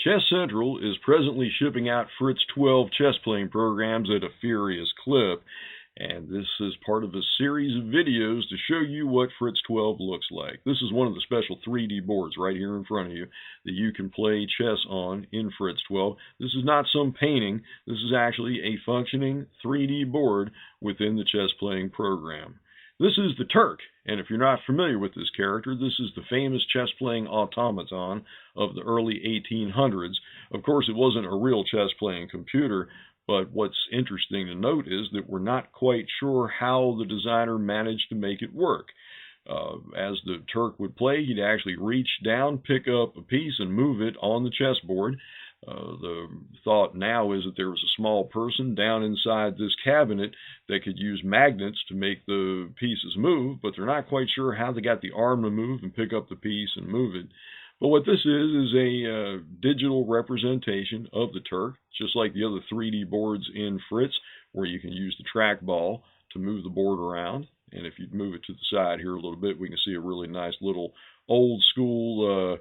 ChessCentral is presently shipping out Fritz 12 chess playing programs at a furious clip, and this is part of a series of videos to show you what Fritz 12 looks like. This is one of the special 3D boards right here in front of you that you can play chess on in Fritz 12. This is not some painting. This is actually a functioning 3D board within the chess playing program. This is the Turk, and if you're not familiar with this character, this is the famous chess-playing automaton of the early 1800s. Of course, it wasn't a real chess-playing computer, but what's interesting to note is that we're not quite sure how the designer managed to make it work. As the Turk would play, he'd actually reach down, pick up a piece, and move it on the chessboard. The thought now is that there was a small person down inside this cabinet that could use magnets to make the pieces move, but they're not quite sure how they got the arm to move and pick up the piece and move it. But what this is a digital representation of the Turk, just like the other 3D boards in Fritz, where you can use the trackball to move the board around. And if you move it to the side here a little bit, we can see a really nice little old school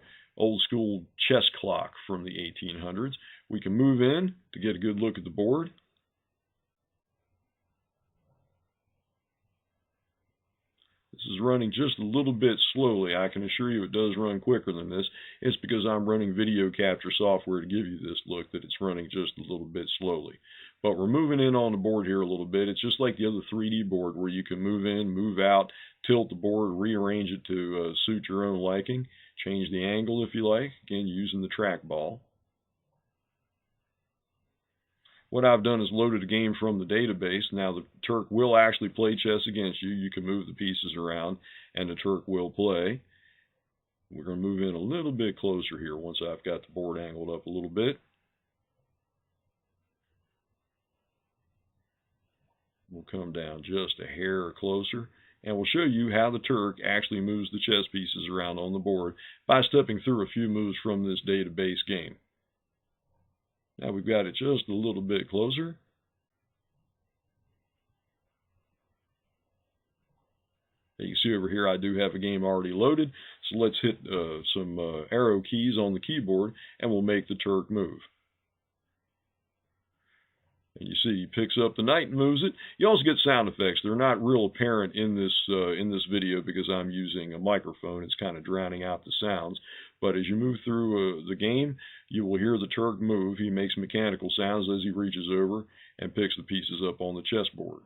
chess clock from the 1800s. We can move in to get a good look at the board. This is running just a little bit slowly. I can assure you it does run quicker than this. It's because I'm running video capture software to give you this look that it's running just a little bit slowly. But we're moving in on the board here a little bit. It's just like the other 3D board where you can move in, move out, tilt the board, rearrange it to suit your own liking, change the angle if you like, again using the trackball. What I've done is loaded a game from the database. Now the Turk will actually play chess against you. You can move the pieces around and the Turk will play. We're going to move in a little bit closer here once I've got the board angled up a little bit. We'll come down just a hair closer, and we'll show you how the Turk actually moves the chess pieces around on the board by stepping through a few moves from this database game. Now we've got it just a little bit closer. You can see over here I do have a game already loaded, so let's hit some arrow keys on the keyboard and we'll make the Turk move. And you see he picks up the knight and moves it. You also get sound effects. They're not real apparent in this video because I'm using a microphone. It's kind of drowning out the sounds. But as you move through the game, you will hear the Turk move. He makes mechanical sounds as he reaches over and picks the pieces up on the chessboard.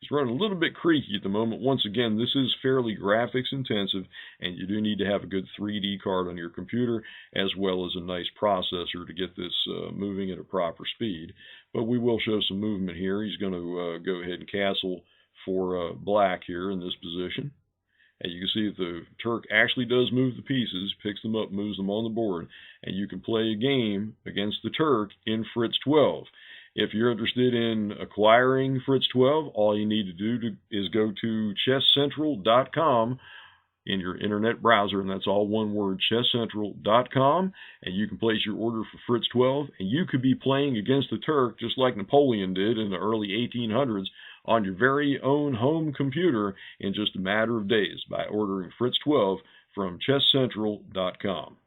It's running a little bit creaky at the moment. Once again, this is fairly graphics intensive, and you do need to have a good 3D card on your computer, as well as a nice processor to get this moving at a proper speed. But we will show some movement here. He's going to go ahead and castle for black here in this position. And you can see that the Turk actually does move the pieces, picks them up, moves them on the board, and you can play a game against the Turk in Fritz 12. If you're interested in acquiring Fritz 12, all you need to do is go to ChessCentral.com in your internet browser, and that's all one word, ChessCentral.com, and you can place your order for Fritz 12, and you could be playing against the Turk just like Napoleon did in the early 1800s on your very own home computer in just a matter of days by ordering Fritz 12 from ChessCentral.com.